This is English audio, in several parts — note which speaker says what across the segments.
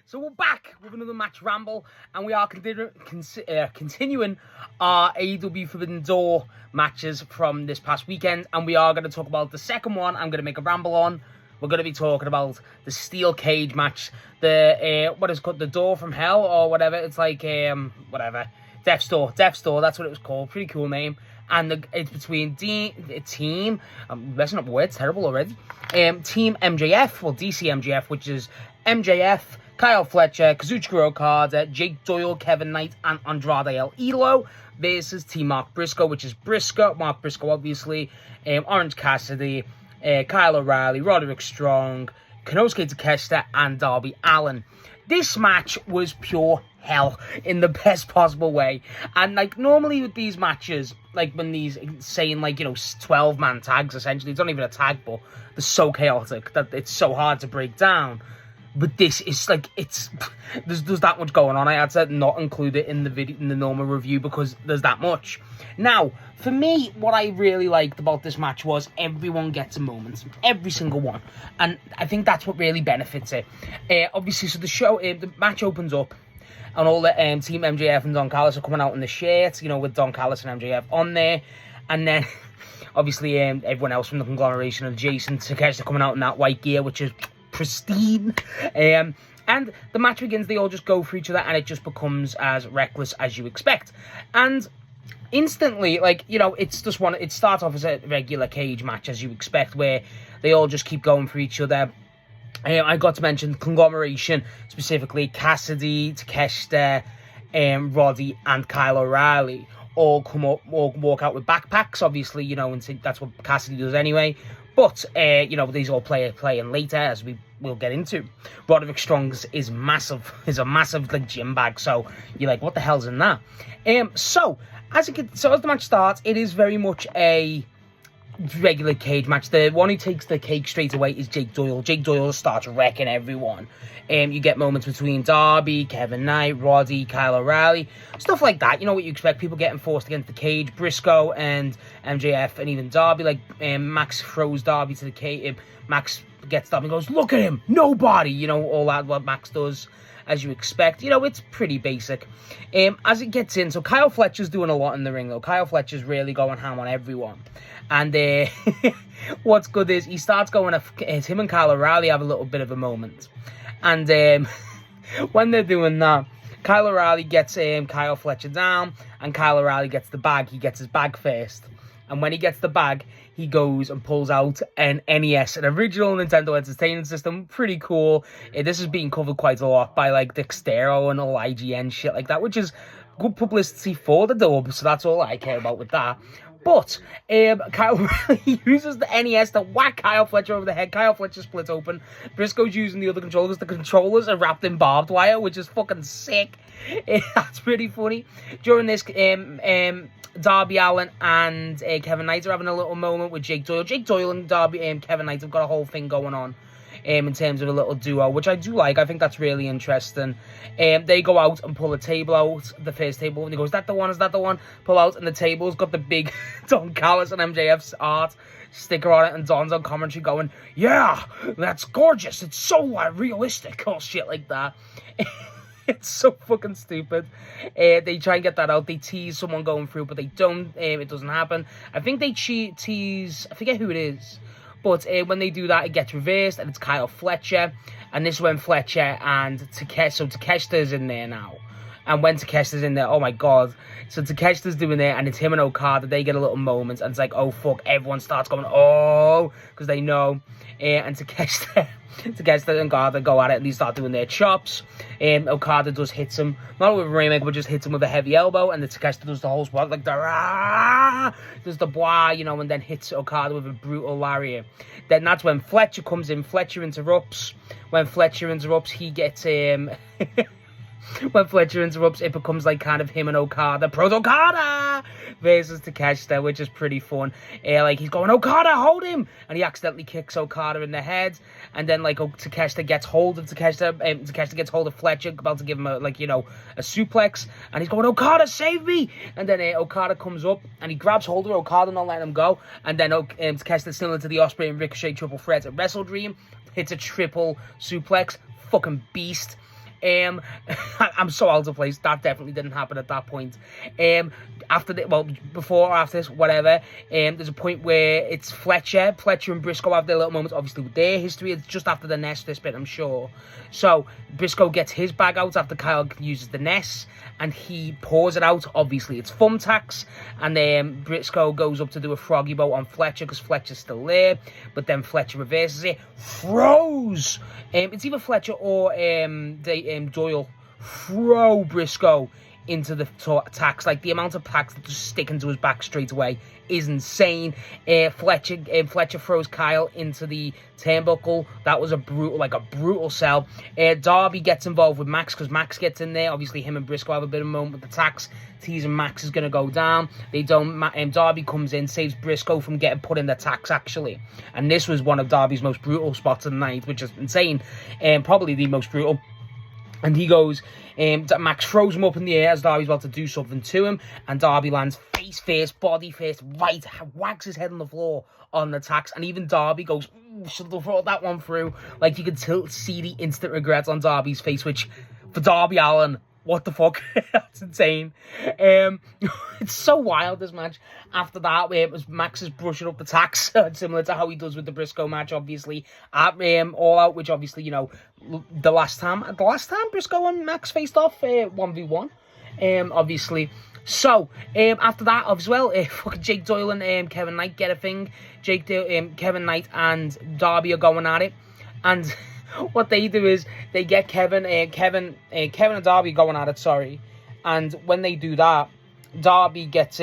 Speaker 1: So we're back with another match ramble, and we are continuing our AEW Forbidden Door matches from this past weekend, and we are going to talk about the second one I'm going to make a ramble on. We're going to be talking about the steel cage match, what is it called, the Door from Hell, or whatever. It's like, whatever, Death's Door, that's what it was called, pretty cool name. And it's between Team, I'm messing up words, terrible already, Team MJF, well, DCMJF, which is MJF, Kyle Fletcher, Kazuchika Okada, Jake Doyle, Kevin Knight, and Andrade Idolo versus Team Mark Briscoe, which is Mark Briscoe, obviously, Orange Cassidy, Kyle O'Reilly, Roderick Strong, Konosuke Takeshita, and Darby Allin. This match was pure hell in the best possible way. And like normally with these matches, like when these saying like, 12-man tags, essentially, it's not even a tag, but they're so chaotic that it's so hard to break down. But this is like, there's that much going on. I had to not include it in the video, in the normal review, because there's that much. Now, for me, what I really liked about this match was everyone gets a moment. Every single one. And I think that's what really benefits it. Obviously, so the match opens up, and all the Team MJF and Don Callis are coming out in the shirts, with Don Callis and MJF on there. And then, obviously, everyone else from the conglomeration of Jason Takeshita coming out in that white gear, which is pristine. And the match begins, they all just go for each other, and it just becomes as reckless as you expect. And instantly, it's just it starts off as a regular cage match, as you expect, where they all just keep going for each other. I got to mention conglomeration, specifically Cassidy, Takeshita, Roddy, and Kyle O'Reilly all come up, all walk out with backpacks, obviously, and that's what Cassidy does anyway. But, these all play in later, as we will get into. Roderick Strong's is massive. Is a massive, gym bag. So, you're like, what the hell's in that? So as the match starts, it is very much a regular cage match. The one who takes the cake straight away is Jake Doyle. Jake Doyle starts wrecking everyone. You get moments between Darby, Kevin Knight, Roddy, Kyle O'Reilly, stuff like that. You know what you expect, people getting forced against the cage. Briscoe and MJF and even Darby, Max throws Darby to the cage. Max gets Darby and goes, look at him, nobody, all that, what Max does, as you expect. It's pretty basic. As it gets in, so Kyle Fletcher's doing a lot in the ring, though. Kyle Fletcher's really going ham on everyone. And what's good is he starts going, him and Kyle O'Reilly have a little bit of a moment. And when they're doing that, Kyle O'Reilly gets Kyle Fletcher down, and Kyle O'Reilly gets the bag. He gets his bag first. And when he gets the bag, he goes and pulls out an NES, an original Nintendo Entertainment System. Pretty cool. This is being covered quite a lot by Dextero and all IGN shit like that, which is good publicity for the dub. So that's all I care about with that. But Kyle really uses the NES to whack Kyle Fletcher over the head. Kyle Fletcher splits open. Briscoe's using the other controllers. The controllers are wrapped in barbed wire, which is fucking sick. That's pretty funny. During this, Darby Allin and Kevin Knight are having a little moment with Jake Doyle. Jake Doyle and Kevin Knight have got a whole thing going on. In terms of a little duo, which I do like. I think that's really interesting. They go out and pull a table out, the first table, and he goes, is that the one? Pull out, and the table's got the big Don Callis and MJF's art sticker on it, and Don's on commentary going, yeah, that's gorgeous, it's so realistic, or shit like that. It's so fucking stupid. They try and get that out. They tease someone going through, but they don't. It doesn't happen. I think they tease, I forget who it is. But when they do that, it gets reversed, and it's Kyle Fletcher. And this is when Fletcher and Takeshita's in there now. And when Takeshita's in there, oh my god. So Takeshita's doing there, and it's him and Okada. They get a little moment, and it's like, oh fuck, everyone starts going, oh, because they know. And Takeshita and Okada go at it, and they start doing their chops. Okada hits him, not with a rainmaker, but just hits him with a heavy elbow, and the Takeshita does the whole spot, does the blah, and then hits Okada with a brutal lariat. Then that's when Fletcher comes in. Fletcher interrupts. When Fletcher interrupts, he gets when Fletcher interrupts, it becomes kind of him and Okada, Protostar versus Takeshita, which is pretty fun. He's going, Okada, hold him! And he accidentally kicks Okada in the head, and then Takeshita gets hold of Takeshita gets hold of Fletcher, about to give him a suplex, and he's going, Okada, save me! And then Okada comes up, and he grabs hold of Okada, not letting him go, and then Takeshita, similar to the Ospreay and Ricochet triple threat at Wrestle Dream, hits a triple suplex, fucking beast. I'm so out of place. That definitely didn't happen at that point. Before or after this, whatever. There's a point where it's Fletcher and Briscoe have their little moments. Obviously, with their history, it's just after the Ness, this bit, I'm sure. So Briscoe gets his bag out after Kyle uses the Ness, and he pours it out. Obviously, it's thumbtacks, and then Briscoe goes up to do a froggy boat on Fletcher because Fletcher's still there. But then Fletcher reverses it, throws. It's either Fletcher or Doyle throw Briscoe into the tacks. Like, the amount of tacks that just stick into his back straight away is insane. Fletcher throws Kyle into the turnbuckle. That was a brutal sell. Darby gets involved with Max because Max gets in there. Obviously, him and Briscoe have a bit of a moment with the tacks, teasing Max is going to go down. They don't. Darby comes in, saves Briscoe from getting put in the tacks, actually. And this was one of Darby's most brutal spots of the night, which is insane. Probably the most brutal. And he goes, Max throws him up in the air as Darby's about to do something to him, and Darby lands face first, body first, right, whacks his head on the floor on the tacks, and even Darby goes, should have thrown that one through. Like, you could still see the instant regret on Darby's face, which, for Darby Allin, what the fuck? That's insane. It's so wild, this match. After that, it was Max is brushing up the tacks, similar to how he does with the Briscoe match, obviously, at All Out, which obviously, you know, the last time Briscoe and Max faced off, 1v1, obviously. So, after that, as well, fucking Jake Doyle and Kevin Knight get a thing. Kevin Knight and Darby are going at it, and what they do is they get Kevin and Darby going at it, sorry. And when they do that, Darby gets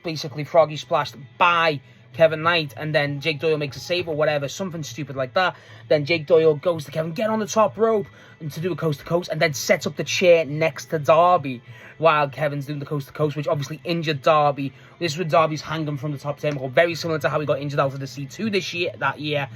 Speaker 1: basically froggy splashed by Kevin Knight, and then Jake Doyle makes a save or whatever, something stupid like that. Then Jake Doyle goes to Kevin, get on the top rope, and to do a coast to coast, and then sets up the chair next to Darby while Kevin's doing the coast to coast, which obviously injured Darby. This was Darby's hanging from the top turnbuckle, very similar to how he got injured out of the C2 that year.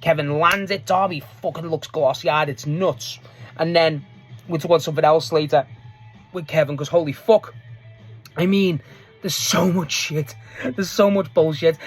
Speaker 1: Kevin lands it. Darby fucking looks glossy-eyed. It's nuts. And then we'll talk about something else later with Kevin, because holy fuck. I mean, there's so much shit. There's so much bullshit.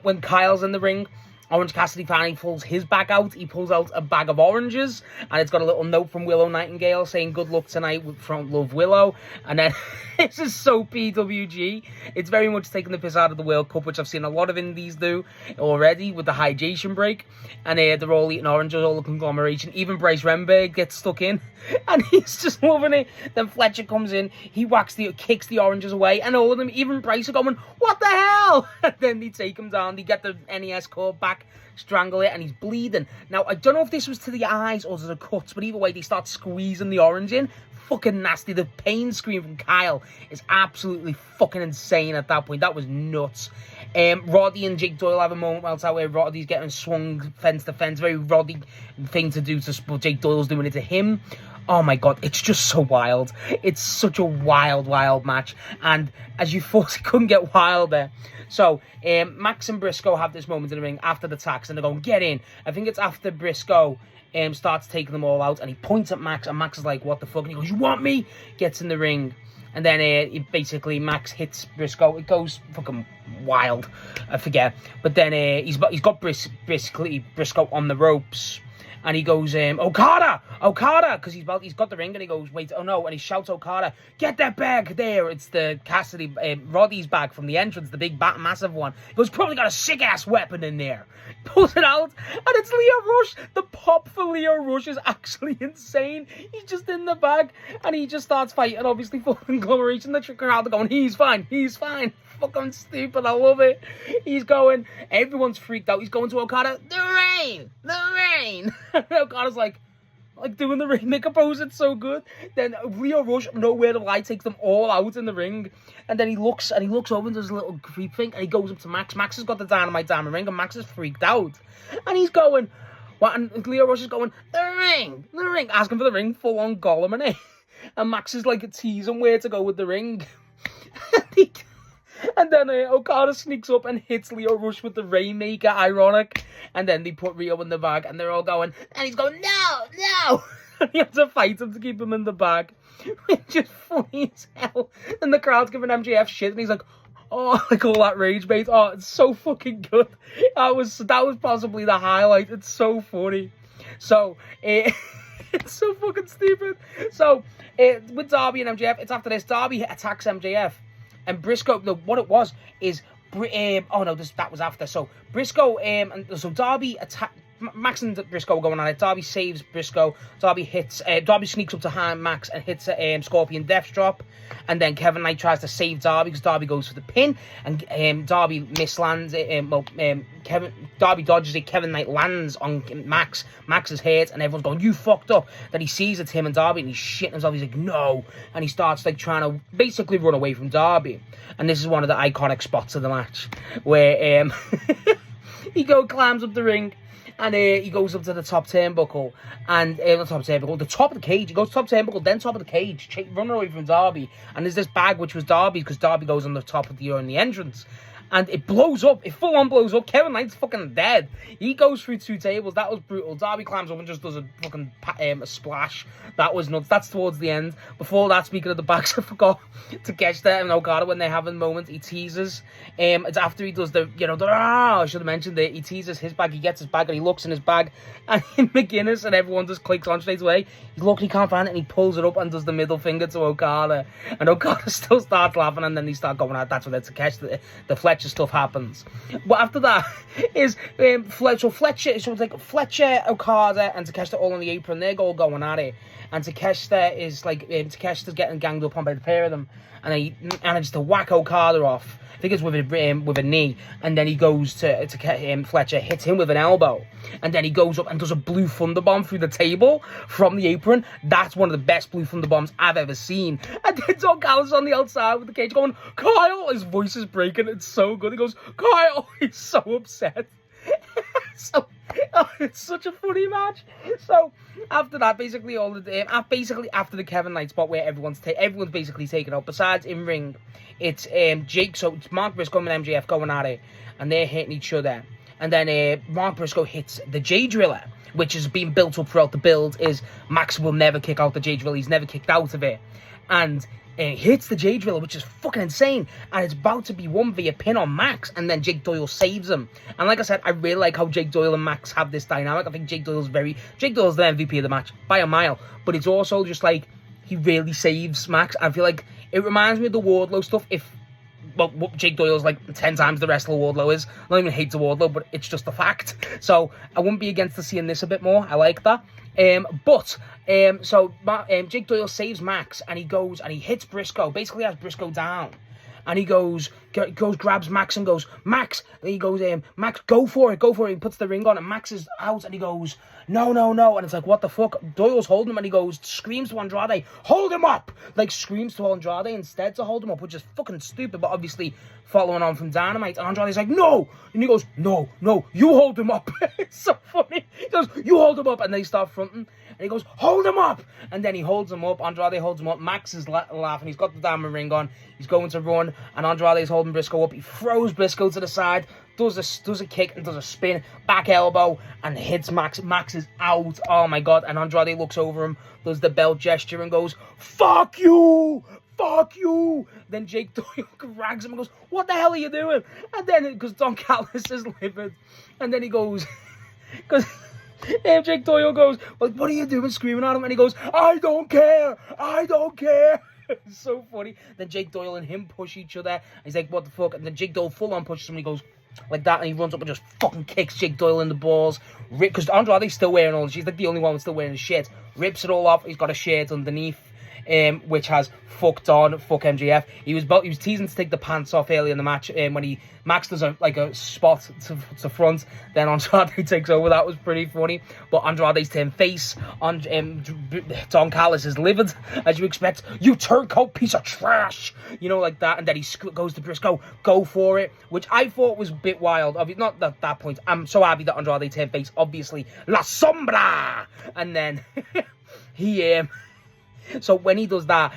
Speaker 1: When Kyle's in the ring, Orange Cassidy finally pulls his bag out. He pulls out a bag of oranges, and it's got a little note from Willow Nightingale saying good luck tonight from Love Willow. And then this is so PWG. It's very much taking the piss out of the World Cup, which I've seen a lot of indies do already with the hydration break. And they're all eating oranges, all the conglomeration. Even Bryce Remberg gets stuck in, and he's just loving it. Then Fletcher comes in, he kicks the oranges away, and all of them, even Bryce, are going, what the hell? And then they take him down, they get the NES cord back, strangle it, and he's bleeding. Now, I don't know if this was to the eyes or to the cuts, but either way, they start squeezing the orange in. Fucking nasty. The pain scream from Kyle is absolutely fucking insane at that point. That was nuts. Roddy and Jake Doyle have a moment while where Roddy's getting swung fence to fence. Very Roddy thing to do, but Jake Doyle's doing it to him. Oh my god, it's just so wild. It's such a wild match. And as you thought, it couldn't get wilder. So, Max and Briscoe have this moment in the ring after the tax, and they're going, get in. I think it's after Briscoe starts taking them all out, and he points at Max, and Max is like, what the fuck? And he goes, you want me? Gets in the ring, and then basically Max hits Briscoe. It goes fucking wild. I forget. But then he's got Briscoe on the ropes. And he goes, Okada, because he's got the ring, and he goes, wait, oh no, and he shouts, Okada, get that bag there. It's the Cassidy, Roddy's bag from the entrance, the big, massive one. He goes, probably got a sick-ass weapon in there. Pulls it out, and it's Lio Rush. The pop for Lio Rush is actually insane. He's just in the bag, and he just starts fighting, obviously, for conglomeration. The crowd are going, he's fine. Fucking stupid, I love it. He's going, everyone's freaked out. He's going to Okada, the rain. Okada's like doing the Rainmaker pose. It's so good. Then Lio Rush, nowhere to lie, takes them all out in the ring. And then he looks over and does a little creep thing, and he goes up to Max. Max has got the Dynamite Diamond ring, and Max is freaked out. And he's going, what? And Lio Rush is going, the ring, asking for the ring, full on Gollum, innit? And Max is like teasing where to go with the ring. And then Okada sneaks up and hits Lio Rush with the Rainmaker, ironic. And then they put Rio in the bag, and they're all going, and he's going, no! And he has to fight him to keep him in the bag, which is funny as hell. And the crowd's giving MJF shit, and he's like, oh, like all that rage bait. Oh, it's so fucking good. That was possibly the highlight. It's so funny. So, it's so fucking fucking stupid. So, with Darby and MJF, it's after this. Darby attacks MJF. And Briscoe, what it was is... that was after. So, Briscoe, so Darby attacked... Max and Briscoe going on it. Darby saves Briscoe. Darby sneaks up to Max and hits a Scorpion Death Drop. And then Kevin Knight tries to save Darby because Darby goes for the pin. And Darby mislands it. Darby dodges it. Kevin Knight lands on Max. Max is hurt and everyone's going, you fucked up. Then he sees it's him and Darby and he's shitting himself. He's like, no. And he starts like trying to basically run away from Darby. And this is one of the iconic spots of the match where he climbs up the ring. And he goes up to the top turnbuckle, and the top of the cage. He goes top turnbuckle, then top of the cage, running away from Darby. And there's this bag which was Darby, because Darby goes on the top of the entrance. And it blows up. It full on blows up. Kevin Knight's fucking dead. He goes through 2 tables. That was brutal. Darby climbs up and just does a fucking a splash. That was nuts. That's towards the end. Before that, speaking of the backs, I forgot Takeshita and Okada when they have a moment. He teases. It's after he does I should have mentioned it. He teases his bag. He gets his bag and he looks in his bag. And McGuinness and everyone just clicks on straight away. He's looking, he can't find it, and he pulls it up and does the middle finger to Okada. And Okada still starts laughing, and then they start going out. That's when the Takeshita, the Fletcher stuff happens. But after that is Fletcher, so it's like Fletcher, Okada, and Takeshita all on the apron. They're all going at it. And Takeshita is like, Takeshita's getting ganged up on by the pair of them. And he manages to whack Okada off. I think it's with a knee. And then he goes to Fletcher, hits him with an elbow. And then he goes up and does a blue thunder bomb through the table from the apron. That's one of the best blue thunder bombs I've ever seen. And then Don Callis on the outside with the cage going, Kyle! His voice is breaking. It's so good. He goes, Kyle! He's so upset. It's such a funny match. So after that, basically after the Kevin Knight spot where everyone's basically taken out. Besides in ring, it's it's Mark Briscoe and MJF going at it, and they're hitting each other. And then Mark Briscoe hits the J Driller, which has been built up throughout the build. Is Max will never kick out the J Driller. He's never kicked out of it, and hits the J Driller, which is fucking insane, and it's about to be won via pin on Max, and then Jake Doyle saves him. And like I said, I really like how Jake Doyle and Max have this dynamic. I think Jake Doyle's the MVP of the match by a mile, but it's also just like he really saves Max. I feel like it reminds me of the Wardlow stuff. Jake Doyle's like 10 times the wrestler Wardlow is. I don't even hate the Wardlow, but it's just a fact. So I wouldn't be against seeing this a bit more. I like that. Jake Doyle saves Max, and he goes and he hits Briscoe, basically has Briscoe down. And he goes, grabs Max and goes, Max. And he goes, Max, go for it. He puts the ring on, and Max is out, and he goes, no. And it's like, what the fuck? Doyle's holding him, and he goes, screams to Andrade, hold him up! Like, screams to Andrade instead to hold him up, which is fucking stupid, but obviously following on from Dynamite. And Andrade's like, no! And he goes, no, you hold him up. It's so funny. He goes, you hold him up, and they start fronting. And he goes, hold him up! And then he holds him up. Andrade holds him up. Max is laughing. He's got the diamond ring on. He's going to run. And Andrade's holding Briscoe up. He throws Briscoe to the side. Does a kick and does a spin. Back elbow. And hits Max. Max is out. Oh my god. And Andrade looks over him. Does the belt gesture and goes, fuck you! Fuck you! Then Jake Doyle drags him and goes, what the hell are you doing? And then, because Don Callis is livid. And then he goes, Jake Doyle goes, well, what are you doing, screaming at him? And he goes, I don't care! It's so funny. Then Jake Doyle and him push each other. He's like, what the fuck? And then Jake Doyle full on pushes him and he goes like that, and he runs up and just fucking kicks Jake Doyle in the balls. Because Andrade's still wearing all, she's like the only one that's still wearing his shit. Rips it all off. He's got a shirt underneath. Which has fuck MJF. He was teasing to take the pants off early in the match, when Max does a spot to front, then Andrade takes over. That was pretty funny. But Andrade's turned face on Don Callis is livid, as you expect. You turncoat piece of trash, like that. And then he goes to Briscoe, go for it, which I thought was a bit wild. Not at that point. I'm so happy that Andrade turned face. Obviously, La Sombra, and then he So when he does that,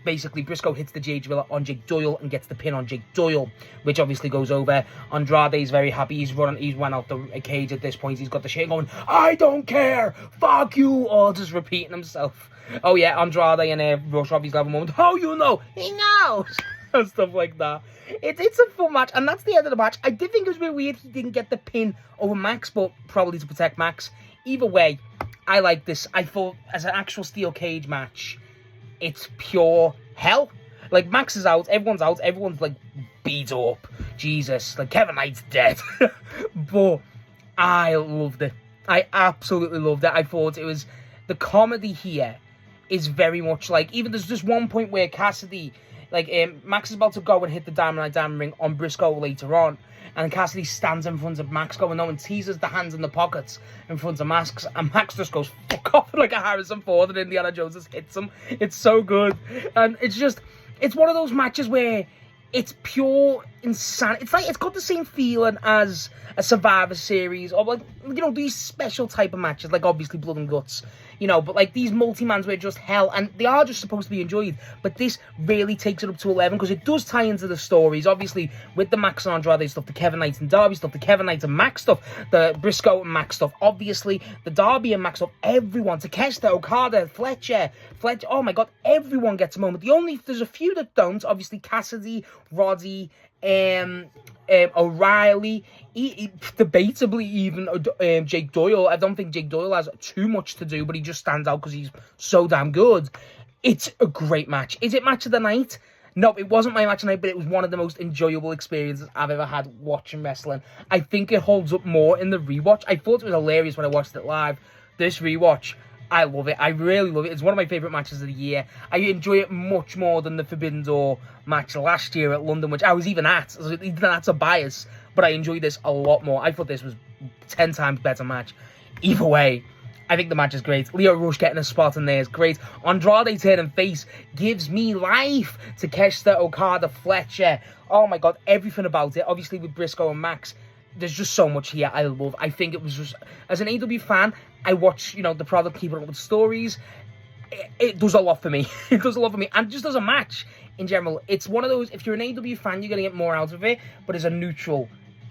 Speaker 1: basically Briscoe hits the J Driller on Jake Doyle and gets the pin on Jake Doyle, which obviously goes over. Andrade's very happy. He's run out the cage at this point. He's got the shit going, I don't care, fuck you, or just repeating himself. Oh yeah, Andrade and Rush obviously have a moment. How you know? He knows. And stuff like that. It's a fun match, and that's the end of the match. I did think it was a bit weird he didn't get the pin over Max, but probably to protect Max. Either way, I like this. I thought, as an actual steel cage match, it's pure hell. Like, Max is out, everyone's like, beat up. Jesus, like, Kevin Knight's dead. But I loved it. I absolutely loved it. I thought it was, the comedy here is very much like, even there's just one point where Cassidy, like, Max is about to go and hit the Diamond ring on Briscoe later on, and Cassidy stands in front of Max going, no, and teases the hands in the pockets in front of Max, and Max just goes, fuck off, like a Harrison Ford, and Indiana Jones just hits him. It's so good. And it's just, it's one of those matches where it's pure insanity. It's like, it's got the same feeling as a Survivor Series, or like, you know, these special type of matches, like obviously Blood and Guts, you know, but like these multi-mans were just hell, and they are just supposed to be enjoyed, but this really takes it up to 11, because it does tie into the stories, obviously, with the Max and Andrade stuff, the Kevin Knight and Darby stuff, the Kevin Knight and Max stuff, the Briscoe and Max stuff, obviously, the Darby and Max stuff, everyone, Takeshita, Okada, Fletcher, oh my god, everyone gets a moment. There's a few that don't, obviously, Cassidy, Roddy, O'Reilly, debatably even Jake Doyle. I don't think Jake Doyle has too much to do, but he just stands out because he's so damn good. It's a great match. Is it match of the night? No, it wasn't my match of the night, but it was one of the most enjoyable experiences I've ever had watching wrestling. I think it holds up more in the rewatch. I thought it was hilarious when I watched it live. This rewatch, I love it. I really love it. It's one of my favourite matches of the year. I enjoy it much more than the Forbidden Door match last year at London, which I was even at. So that's a bias, but I enjoyed this a lot more. I thought this was 10 times better match. Either way, I think the match is great. Lio Rush getting a spot in there is great. Andrade turning face gives me life. Takeshita, Okada, Fletcher. Oh my god, everything about it. Obviously with Briscoe and Max, there's just so much here I love. I think it was just, as an AEW fan, I watch, you know, the product, keep it up with stories. It does a lot for me. It does a lot for me. And just as a match in general, it's one of those, if you're an AEW fan, you're going to get more out of it. But as a neutral,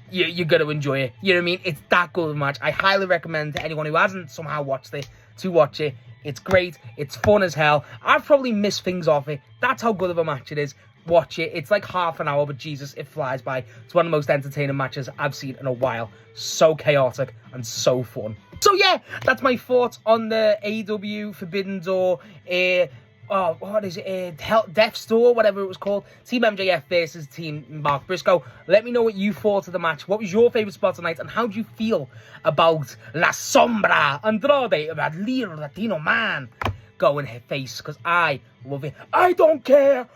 Speaker 1: you're going to enjoy it. You know what I mean? It's that good of a match. I highly recommend to anyone who hasn't somehow watched it to watch it. It's great. It's fun as hell. I've probably missed things off it. That's how good of a match it is. Watch it. It's like half an hour, but Jesus, it flies by. It's one of the most entertaining matches I've seen in a while. So chaotic and so fun. So yeah, that's my thoughts on the AEW Forbidden Door, what is it, Death's Door, whatever it was called, Team MJF versus Team Mark Briscoe. Let me know what you thought of the match. What was your favourite spot tonight, and how do you feel about La Sombra, Andrade, that little Latino man, going face, because I love it. I don't care.